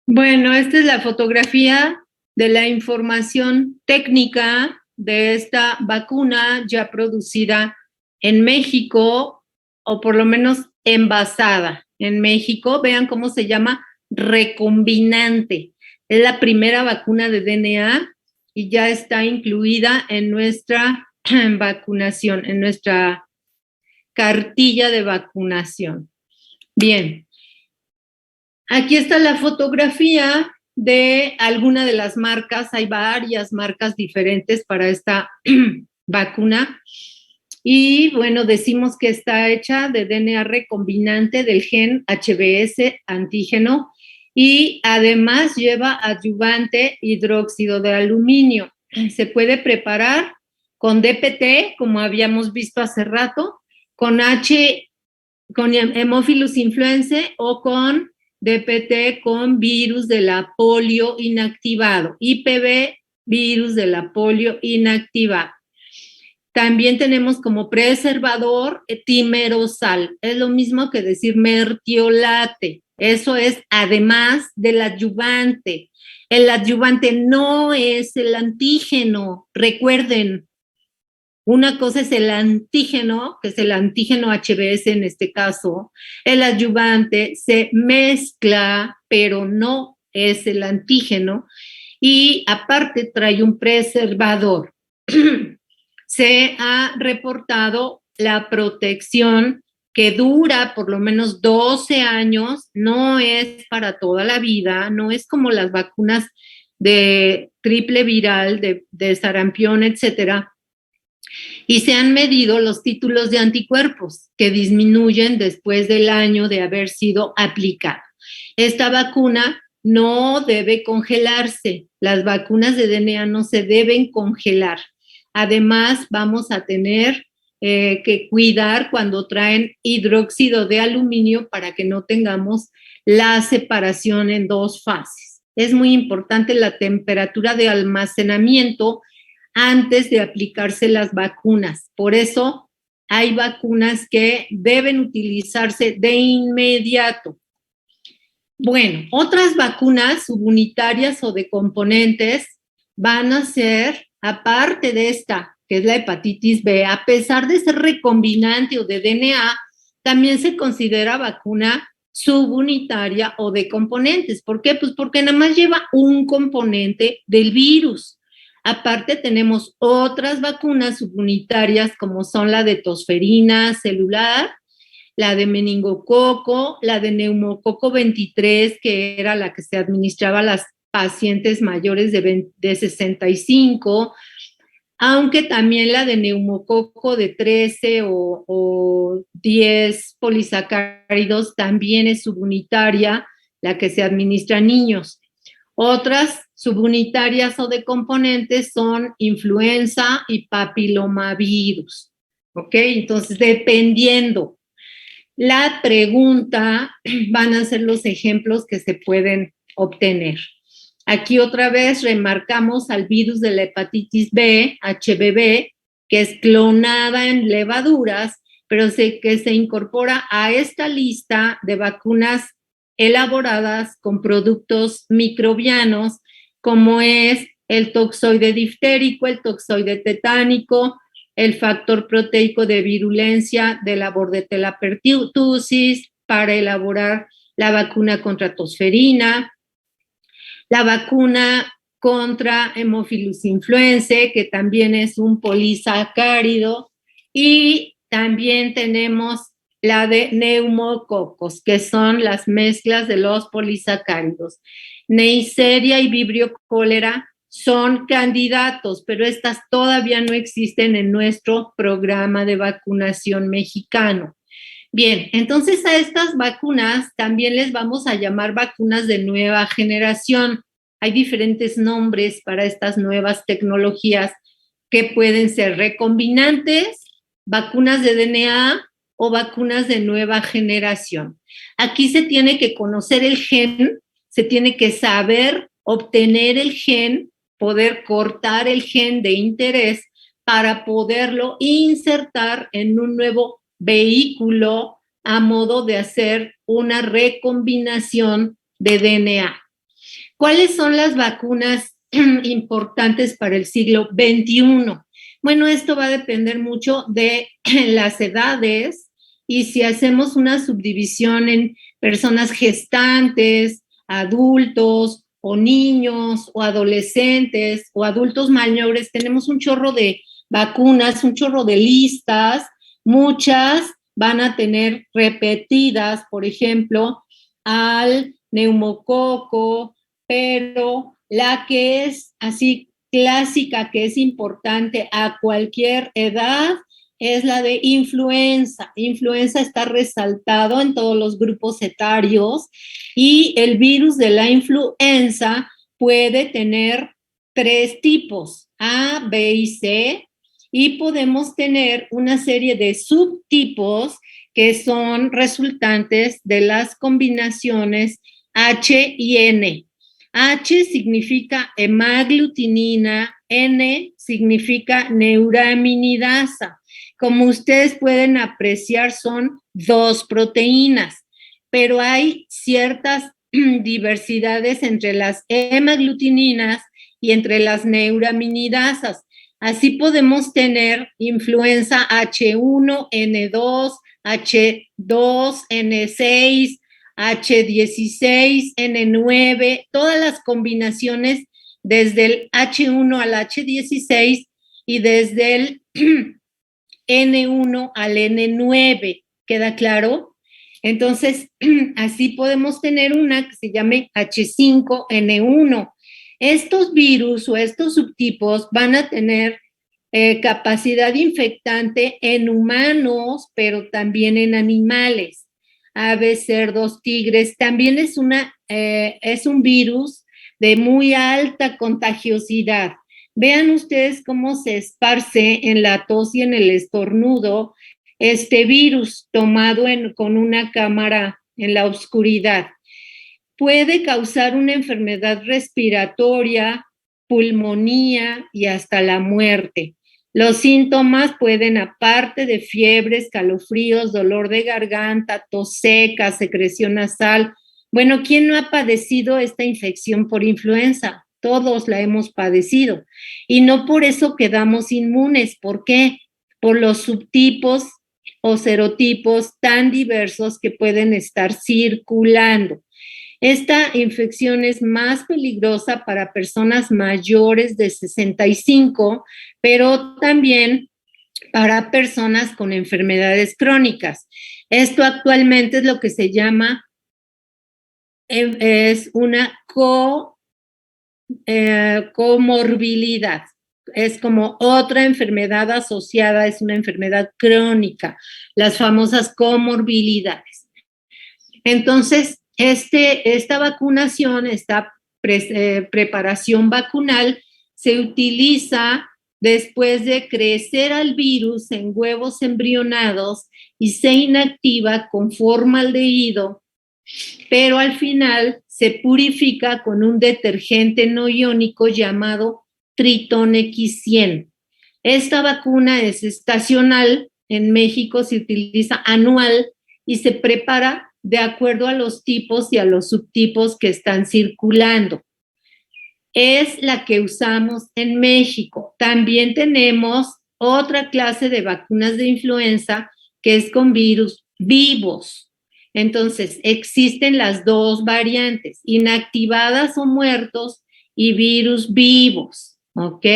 Bueno, esta es la fotografía de la información técnica de esta vacuna ya producida en México, o por lo menos envasada en México. Vean cómo se llama recombinante. Es la primera vacuna de DNA y ya está incluida en nuestra vacunación, en nuestra cartilla de vacunación. Bien. Aquí está la fotografía de alguna de las marcas. Hay varias marcas diferentes para esta vacuna. Y bueno, decimos que está hecha de DNA recombinante del gen HBS antígeno y además lleva adyuvante hidróxido de aluminio. Se puede preparar con DPT, como habíamos visto hace rato, con Haemophilus influenzae o con DPT con virus de la polio inactivado, IPV, virus de la polio inactivado. También tenemos como preservador timerosal, es lo mismo que decir mertiolate, eso es además del adyuvante. El adyuvante no es el antígeno, recuerden. Una cosa es el antígeno, que es el antígeno HBS en este caso. El adyuvante se mezcla, pero no es el antígeno. Y aparte trae un preservador. Se ha reportado la protección que dura por lo menos 12 años, no es para toda la vida, no es como las vacunas de triple viral, de sarampión, etcétera, y se han medido los títulos de anticuerpos que disminuyen después del año de haber sido aplicada. Esta vacuna no debe congelarse, las vacunas de DNA no se deben congelar. Además, vamos a tener que cuidar cuando traen hidróxido de aluminio para que no tengamos la separación en dos fases. Es muy importante la temperatura de almacenamiento antes de aplicarse las vacunas. Por eso hay vacunas que deben utilizarse de inmediato. Bueno, otras vacunas subunitarias o de componentes van a ser, aparte de esta, que es la hepatitis B, a pesar de ser recombinante o de DNA, también se considera vacuna subunitaria o de componentes. ¿Por qué? Pues porque nada más lleva un componente del virus. Aparte tenemos otras vacunas subunitarias como son la de tosferina celular, la de meningococo, la de neumococo 23, que era la que se administraba a las pacientes mayores de 65, aunque también la de neumococo de 13 o 10 polisacáridos también es subunitaria, la que se administra a niños. Otras subunitarias o de componentes son influenza y papilomavirus. ¿Ok? Entonces, dependiendo la pregunta, van a ser los ejemplos que se pueden obtener. Aquí otra vez remarcamos al virus de la hepatitis B, HBV, que es clonada en levaduras, pero que se incorpora a esta lista de vacunas elaboradas con productos microbianos, como es el toxoide diftérico, el toxoide tetánico, el factor proteico de virulencia de la Bordetella pertussis para elaborar la vacuna contra tosferina, la vacuna contra Haemophilus influenzae, que también es un polisacárido, y también tenemos la de neumococos, que son las mezclas de los polisacáridos. Neisseria y Vibrio cólera son candidatos, pero estas todavía no existen en nuestro programa de vacunación mexicano. Bien, entonces a estas vacunas también les vamos a llamar vacunas de nueva generación. Hay diferentes nombres para estas nuevas tecnologías que pueden ser recombinantes, vacunas de DNA o vacunas de nueva generación. Aquí se tiene que conocer el gen, se tiene que saber obtener el gen, poder cortar el gen de interés para poderlo insertar en un nuevo vehículo a modo de hacer una recombinación de DNA. ¿Cuáles son las vacunas importantes para el siglo XXI? Bueno, esto va a depender mucho de las edades y si hacemos una subdivisión en personas gestantes, adultos o niños o adolescentes o adultos mayores, tenemos un chorro de vacunas, un chorro de listas, muchas van a tener repetidas, por ejemplo, al neumococo, pero la que es así clásica, que es importante a cualquier edad, es la de influenza. Influenza está resaltado en todos los grupos etarios y el virus de la influenza puede tener 3 tipos, A, B y C, y podemos tener una serie de subtipos que son resultantes de las combinaciones H y N. H significa hemaglutinina, N significa neuraminidasa. Como ustedes pueden apreciar, son 2 proteínas, pero hay ciertas diversidades entre las hemaglutininas y entre las neuraminidasas. Así podemos tener influenza H1N2, H2N6, H16, N9, todas las combinaciones desde el H1 al H16 y desde el N1 al N9. ¿Queda claro? Entonces, así podemos tener una que se llame H5N1. Estos virus o estos subtipos van a tener capacidad infectante en humanos, pero también en animales, aves, cerdos, tigres. También es un virus de muy alta contagiosidad. Vean ustedes cómo se esparce en la tos y en el estornudo este virus tomado con una cámara en la oscuridad. Puede causar una enfermedad respiratoria, pulmonía y hasta la muerte. Los síntomas pueden, aparte de fiebre, escalofríos, dolor de garganta, tos seca, secreción nasal. Bueno, ¿quién no ha padecido esta infección por influenza? Todos la hemos padecido. Y no por eso quedamos inmunes. ¿Por qué? Por los subtipos o serotipos tan diversos que pueden estar circulando. Esta infección es más peligrosa para personas mayores de 65, pero también para personas con enfermedades crónicas. Esto actualmente es lo que se llama, es una comorbilidad. Es como otra enfermedad asociada, es una enfermedad crónica, las famosas comorbilidades. Entonces, esta vacunación, esta preparación vacunal se utiliza después de crecer al virus en huevos embrionados y se inactiva con formaldehído, pero al final se purifica con un detergente no iónico llamado Triton X100. Esta vacuna es estacional, en México se utiliza anual y se prepara de acuerdo a los tipos y a los subtipos que están circulando. Es la que usamos en México. También tenemos otra clase de vacunas de influenza que es con virus vivos. Entonces, existen las 2 variantes, inactivadas o muertos y virus vivos, ¿ok?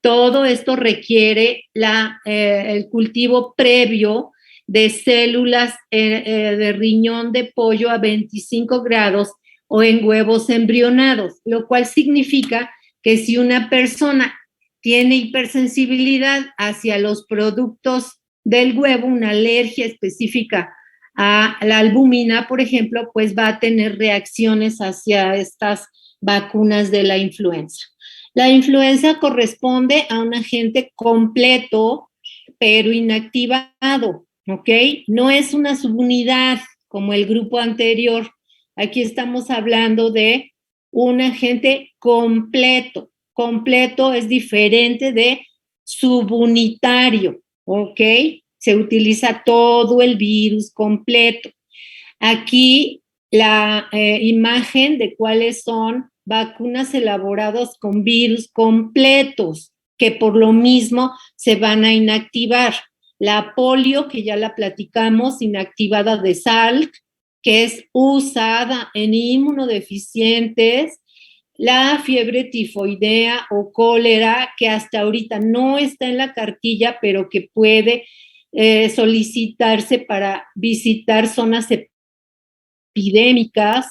Todo esto requiere el cultivo previo de células de riñón de pollo a 25 grados o en huevos embrionados, lo cual significa que si una persona tiene hipersensibilidad hacia los productos del huevo, una alergia específica a la albúmina, por ejemplo, pues va a tener reacciones hacia estas vacunas de la influenza. La influenza corresponde a un agente completo, pero inactivado, ¿ok? No es una subunidad como el grupo anterior. Aquí estamos hablando de un agente completo. Completo es diferente de subunitario, ¿ok? Se utiliza todo el virus completo. Aquí la imagen de cuáles son vacunas elaboradas con virus completos, que por lo mismo se van a inactivar. La polio, que ya la platicamos, inactivada de Salk, que es usada en inmunodeficientes, la fiebre tifoidea o cólera, que hasta ahorita no está en la cartilla, pero que puede solicitarse para visitar zonas epidémicas,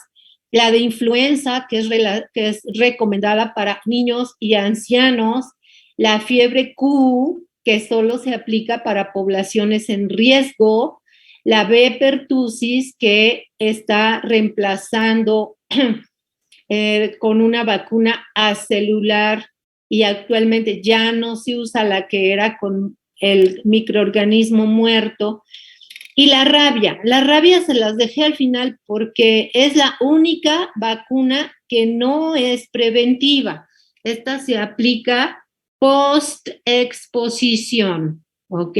la de influenza, que es recomendada para niños y ancianos, la fiebre Q, que solo se aplica para poblaciones en riesgo, la B. pertussis, que está reemplazando con una vacuna acelular y actualmente ya no se usa la que era con el microorganismo muerto. Y la rabia se las dejé al final porque es la única vacuna que no es preventiva. Esta se aplica post-exposición, ¿ok?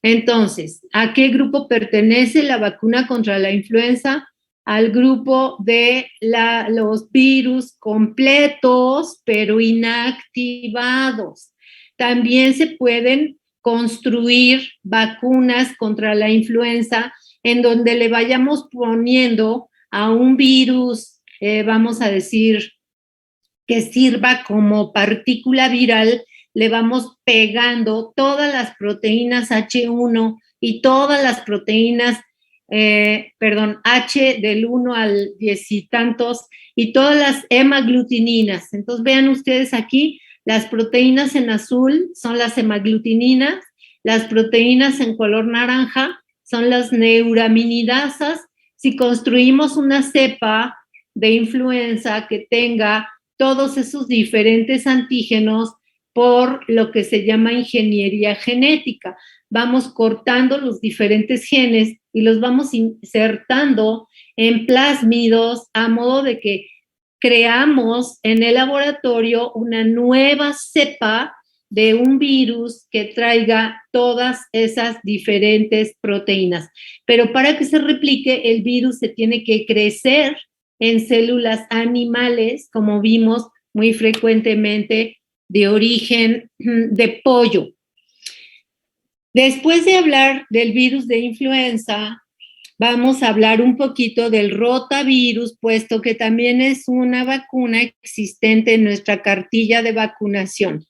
Entonces, ¿a qué grupo pertenece la vacuna contra la influenza? Al grupo de los virus completos, pero inactivados. También se pueden construir vacunas contra la influenza en donde le vayamos poniendo a un virus, vamos a decir, que sirva como partícula viral, le vamos pegando todas las proteínas H1 y todas las proteínas, H del 1 al 10 y tantos, y todas las hemaglutininas. Entonces vean ustedes aquí, las proteínas en azul son las hemaglutininas, las proteínas en color naranja son las neuraminidasas. Si construimos una cepa de influenza que tenga todos esos diferentes antígenos por lo que se llama ingeniería genética. Vamos cortando los diferentes genes y los vamos insertando en plásmidos a modo de que creamos en el laboratorio una nueva cepa de un virus que traiga todas esas diferentes proteínas. Pero para que se replique, el virus se tiene que crecer en células animales, como vimos muy frecuentemente, de origen de pollo. Después de hablar del virus de influenza, vamos a hablar un poquito del rotavirus, puesto que también es una vacuna existente en nuestra cartilla de vacunación.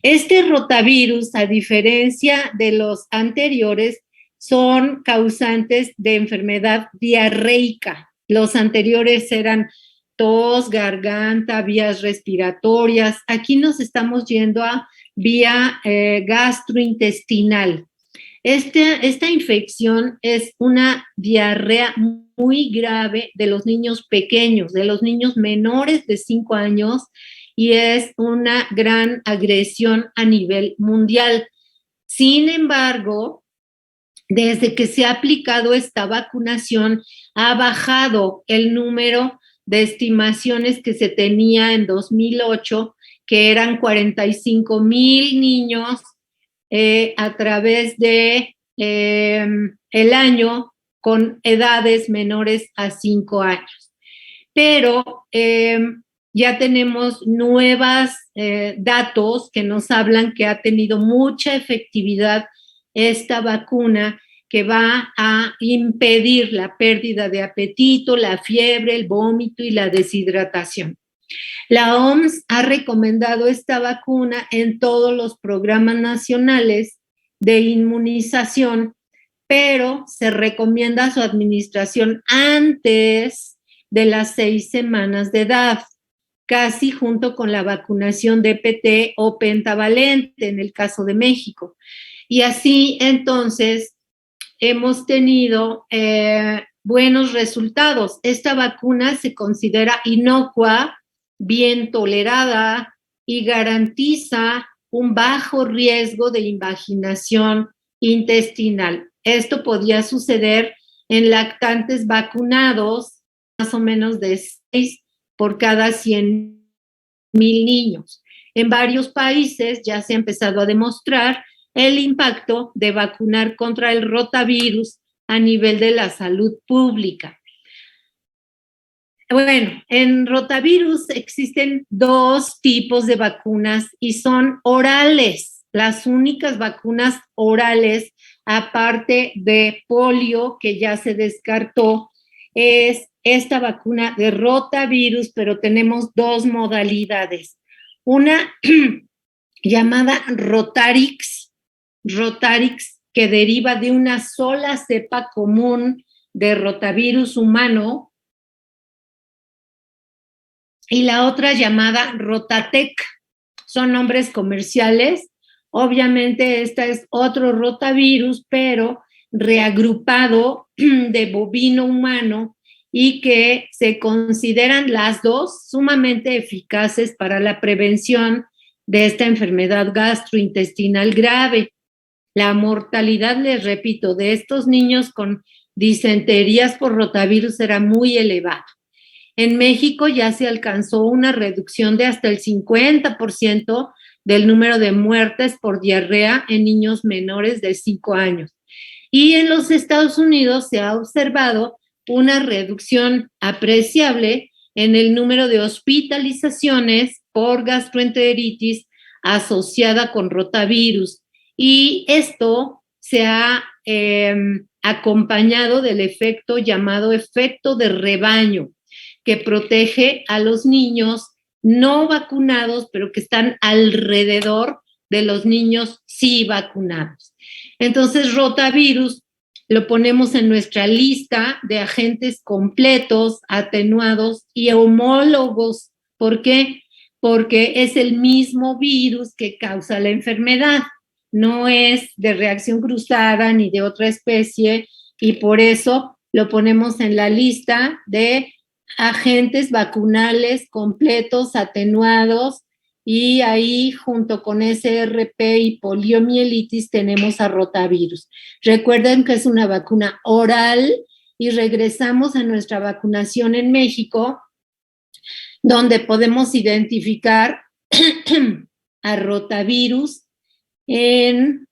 Este rotavirus, a diferencia de los anteriores, son causantes de enfermedad diarreica. Los anteriores eran tos, garganta, vías respiratorias. Aquí nos estamos yendo a vía gastrointestinal. Esta infección es una diarrea muy grave de los niños pequeños, de los niños menores de 5 años, y es una gran agresión a nivel mundial. Sin embargo, desde que se ha aplicado esta vacunación, ha bajado el número de estimaciones que se tenía en 2008, que eran 45,000 niños a través de el año con edades menores a 5 años. Pero ya tenemos nuevos datos que nos hablan que ha tenido mucha efectividad esta vacuna, que va a impedir la pérdida de apetito, la fiebre, el vómito y la deshidratación. La OMS ha recomendado esta vacuna en todos los programas nacionales de inmunización, pero se recomienda su administración antes de las 6 semanas de edad, casi junto con la vacunación de DPT o pentavalente en el caso de México. Y así, entonces, hemos tenido buenos resultados. Esta vacuna se considera inocua, bien tolerada y garantiza un bajo riesgo de invaginación intestinal. Esto podía suceder en lactantes vacunados, más o menos de 6 por cada 100,000 niños. En varios países ya se ha empezado a demostrar el impacto de vacunar contra el rotavirus a nivel de la salud pública. Bueno, en rotavirus existen dos tipos de vacunas y son orales, las únicas vacunas orales, aparte de polio, que ya se descartó, es esta vacuna de rotavirus, pero tenemos dos modalidades. Una llamada Rotarix, que deriva de una sola cepa común de rotavirus humano, y la otra llamada Rotatec. Son nombres comerciales. Obviamente esta es otro rotavirus, pero reagrupado de bovino humano y que se consideran las dos sumamente eficaces para la prevención de esta enfermedad gastrointestinal grave. La mortalidad, les repito, de estos niños con disenterías por rotavirus era muy elevada. En México ya se alcanzó una reducción de hasta el 50% del número de muertes por diarrea en niños menores de 5 años. Y en los Estados Unidos se ha observado una reducción apreciable en el número de hospitalizaciones por gastroenteritis asociada con rotavirus. Y esto se ha acompañado del efecto llamado efecto de rebaño, que protege a los niños no vacunados, pero que están alrededor de los niños sí vacunados. Entonces, rotavirus lo ponemos en nuestra lista de agentes completos, atenuados y homólogos. ¿Por qué? Porque es el mismo virus que causa la enfermedad. No es de reacción cruzada ni de otra especie, y por eso lo ponemos en la lista de agentes vacunales completos, atenuados, y ahí junto con SRP y poliomielitis tenemos a rotavirus. Recuerden que es una vacuna oral y regresamos a nuestra vacunación en México, donde podemos identificar a rotavirus en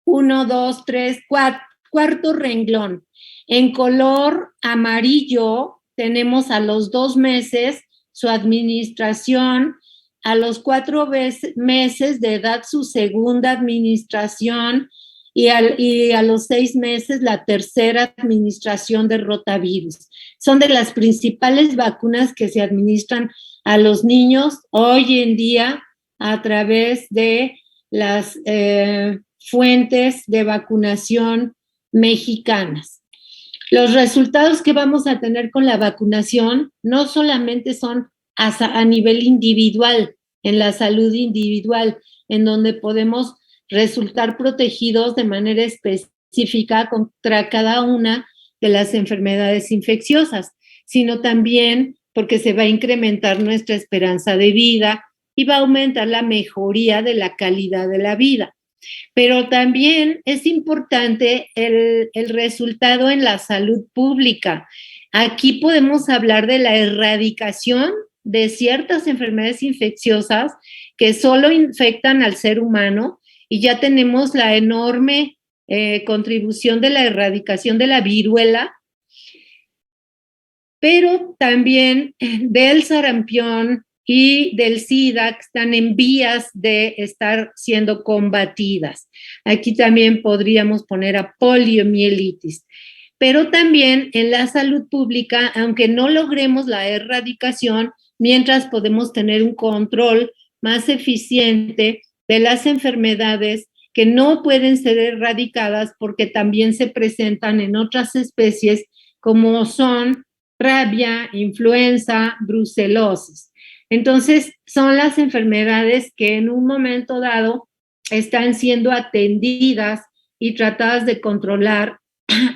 1, 2, 3, 4, cuarto renglón. En color amarillo tenemos a los 2 meses su administración, a los 4 meses de edad su segunda administración y a los 6 meses la tercera administración de rotavirus. Son de las principales vacunas que se administran a los niños hoy en día a través de las fuentes de vacunación mexicanas. Los resultados que vamos a tener con la vacunación no solamente son a nivel individual, en la salud individual, en donde podemos resultar protegidos de manera específica contra cada una de las enfermedades infecciosas, sino también porque se va a incrementar nuestra esperanza de vida y va a aumentar la mejoría de la calidad de la vida. Pero también es importante el resultado en la salud pública. Aquí podemos hablar de la erradicación de ciertas enfermedades infecciosas que solo infectan al ser humano, y ya tenemos la enorme contribución de la erradicación de la viruela, pero también del sarampión y del SIDA, que están en vías de estar siendo combatidas. Aquí también podríamos poner a poliomielitis. Pero también en la salud pública, aunque no logremos la erradicación, mientras podemos tener un control más eficiente de las enfermedades que no pueden ser erradicadas porque también se presentan en otras especies, como son rabia, influenza, brucelosis. Entonces, son las enfermedades que en un momento dado están siendo atendidas y tratadas de controlar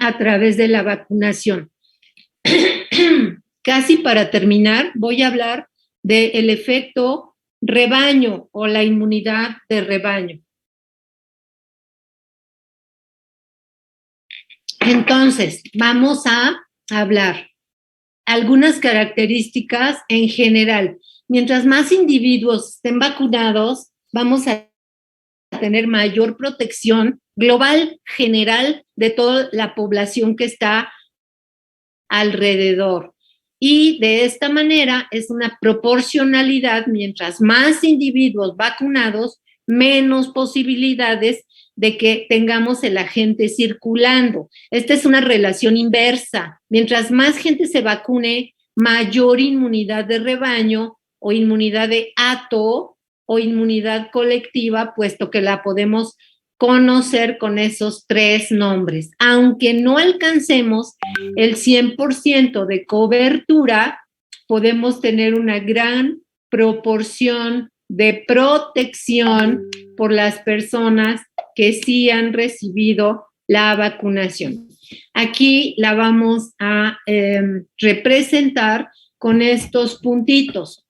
a través de la vacunación. Casi para terminar, voy a hablar del efecto rebaño o la inmunidad de rebaño. Entonces, vamos a hablar algunas características en general. Mientras más individuos estén vacunados, vamos a tener mayor protección global general de toda la población que está alrededor. Y de esta manera es una proporcionalidad, mientras más individuos vacunados, menos posibilidades de que tengamos el agente circulando. Esta es una relación inversa. Mientras más gente se vacune, mayor inmunidad de rebaño o inmunidad de hato o inmunidad colectiva, puesto que la podemos conocer con esos tres nombres. Aunque no alcancemos el 100% de cobertura, podemos tener una gran proporción de protección por las personas que sí han recibido la vacunación. Aquí la vamos a representar con estos puntitos.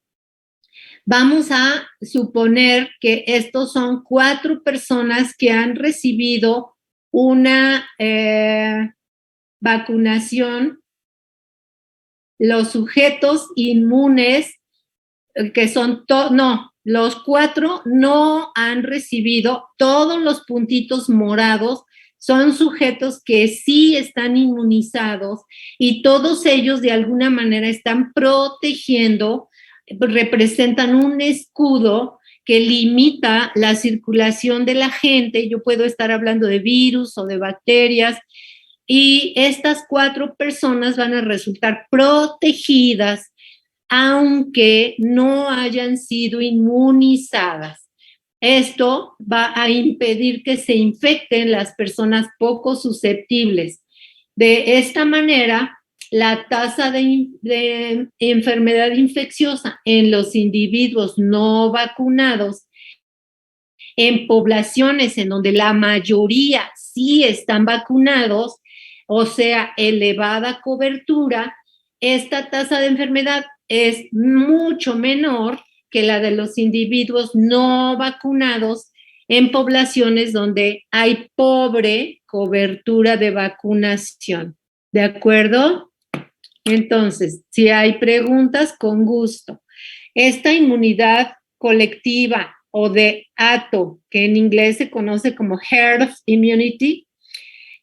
Vamos a suponer que estos son 4 personas que han recibido una vacunación. Los sujetos inmunes, que son, los 4 no han recibido, todos los puntitos morados son sujetos que sí están inmunizados y todos ellos de alguna manera están protegiendo, representan un escudo que limita la circulación de la gente. Yo puedo estar hablando de virus o de bacterias y estas 4 personas van a resultar protegidas aunque no hayan sido inmunizadas. Esto va a impedir que se infecten las personas poco susceptibles. De esta manera, la tasa de enfermedad infecciosa en los individuos no vacunados, en poblaciones en donde la mayoría sí están vacunados, o sea, elevada cobertura, esta tasa de enfermedad es mucho menor que la de los individuos no vacunados en poblaciones donde hay pobre cobertura de vacunación. ¿De acuerdo? Entonces, si hay preguntas, con gusto. Esta inmunidad colectiva o de hato, que en inglés se conoce como herd immunity,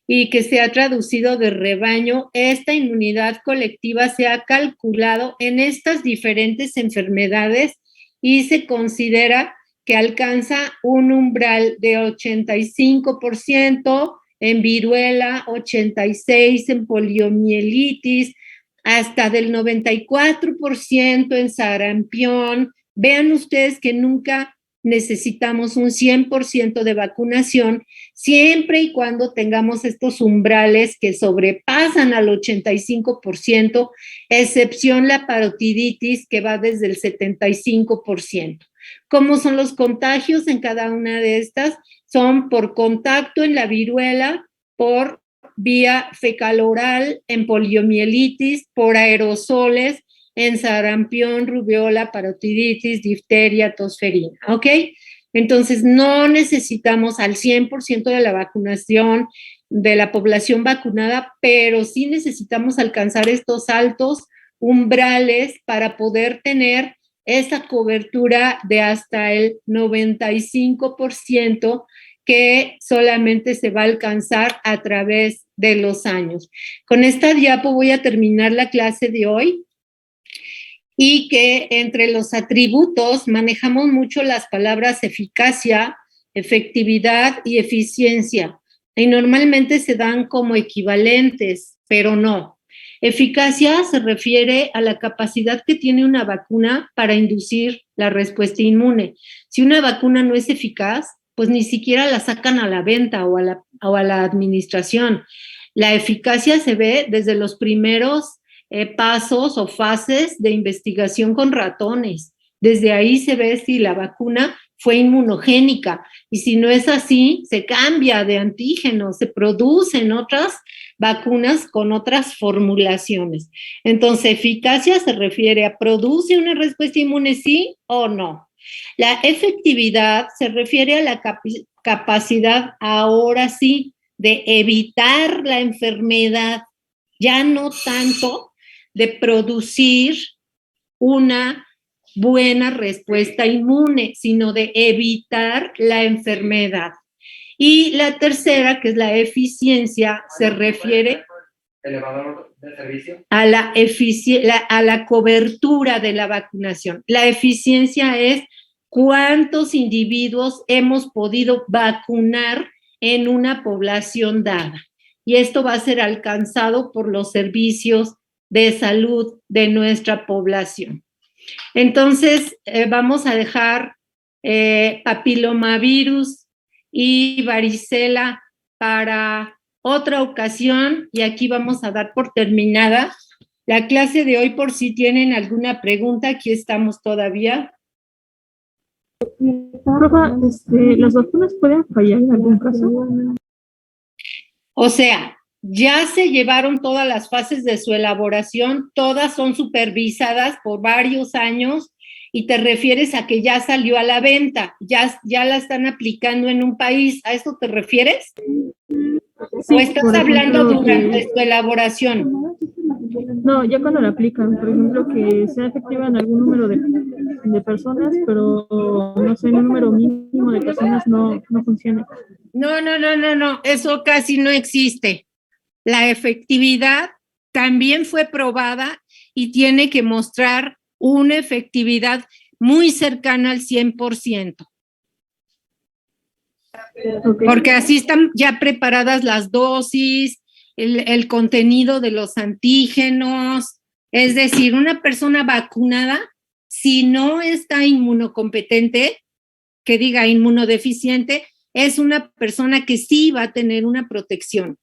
y que se ha traducido de rebaño, esta inmunidad colectiva se ha calculado en estas diferentes enfermedades y se considera que alcanza un umbral de 85% en viruela, 86% en poliomielitis, hasta del 94% en sarampión. Vean ustedes que nunca necesitamos un 100% de vacunación, siempre y cuando tengamos estos umbrales que sobrepasan al 85%, excepción la parotiditis, que va desde el 75%. ¿Cómo son los contagios en cada una de estas? Son por contacto en la viruela, por vía fecal-oral en poliomielitis, por aerosoles en sarampión, rubiola, parotiditis, difteria, tosferina, ¿ok? Entonces, no necesitamos al 100% de la vacunación de la población vacunada, pero sí necesitamos alcanzar estos altos umbrales para poder tener esa cobertura de hasta el 95% que solamente se va a alcanzar a través de los años. Con esta diapo voy a terminar la clase de hoy. Y que entre los atributos manejamos mucho las palabras eficacia, efectividad y eficiencia. Y normalmente se dan como equivalentes, pero no. Eficacia se refiere a la capacidad que tiene una vacuna para inducir la respuesta inmune. Si una vacuna no es eficaz, pues ni siquiera la sacan a la venta o a la administración. La eficacia se ve desde los primeros pasos o fases de investigación con ratones. Desde ahí se ve si la vacuna fue inmunogénica y si no es así, se cambia de antígeno, se producen otras vacunas con otras formulaciones. Entonces, eficacia se refiere a ¿produce una respuesta inmune sí o no? La efectividad se refiere a la capacidad ahora sí de evitar la enfermedad, ya no tanto de producir una buena respuesta inmune, sino de evitar la enfermedad. Y la tercera, que es la eficiencia, se refiere elevador de servicio. A la cobertura de la vacunación. La eficiencia es cuántos individuos hemos podido vacunar en una población dada. Y esto va a ser alcanzado por los servicios de salud de nuestra población. Entonces, vamos a dejar papilomavirus y varicela para otra ocasión, y aquí vamos a dar por terminada la clase de hoy. Por si tienen alguna pregunta, aquí estamos todavía. Profa, ¿las vacunas pueden fallar en algún caso? O sea, ya se llevaron todas las fases de su elaboración, todas son supervisadas por varios años, y te refieres a que ya salió a la venta, ya la están aplicando en un país. ¿A eso te refieres? Sí, ¿O estás hablando durante su elaboración? No, ya cuando la aplican, por ejemplo, que sea efectiva en algún número de personas, pero no sé, en un número mínimo de personas no funciona. No, eso casi no existe. La efectividad también fue probada y tiene que mostrar una efectividad muy cercana al 100%. Okay. Porque así están ya preparadas las dosis, el contenido de los antígenos. Es decir, una persona vacunada, si no está inmunocompetente, que diga inmunodeficiente, es una persona que sí va a tener una protección.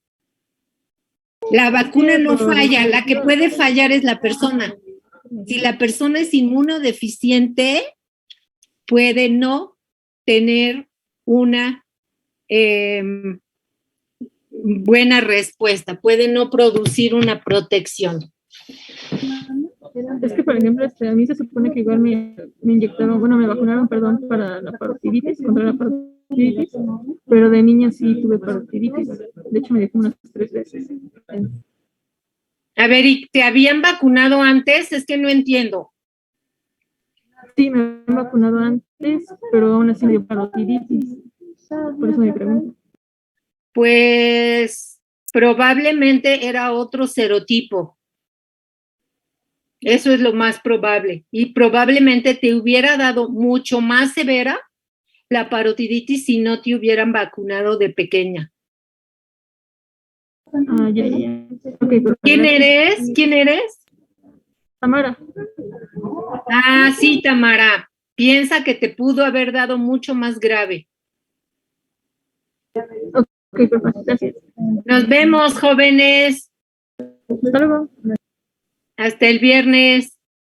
La vacuna no falla, la que puede fallar es la persona. Si la persona es inmunodeficiente, puede no tener una buena respuesta, puede no producir una protección. Es que, por ejemplo, a mí se supone que igual me inyectaron, bueno, me vacunaron, perdón, para la parotiditis, contra la parotiditis, pero de niña sí tuve parotiditis. De hecho, me dio unas 3 veces. A ver, ¿y te habían vacunado antes? Es que no entiendo. Sí, me habían vacunado antes, pero aún así me dio parotiditis. Por eso me pregunto. Pues probablemente era otro serotipo. Eso es lo más probable. Y probablemente te hubiera dado mucho más severa la parotiditis si no te hubieran vacunado de pequeña. Ya. Okay, ¿Quién eres? ¿Quién eres? Tamara. Ah, sí, Tamara. Piensa que te pudo haber dado mucho más grave. Ok, perfecto. Gracias. Nos vemos, jóvenes. Hasta luego. Hasta el viernes.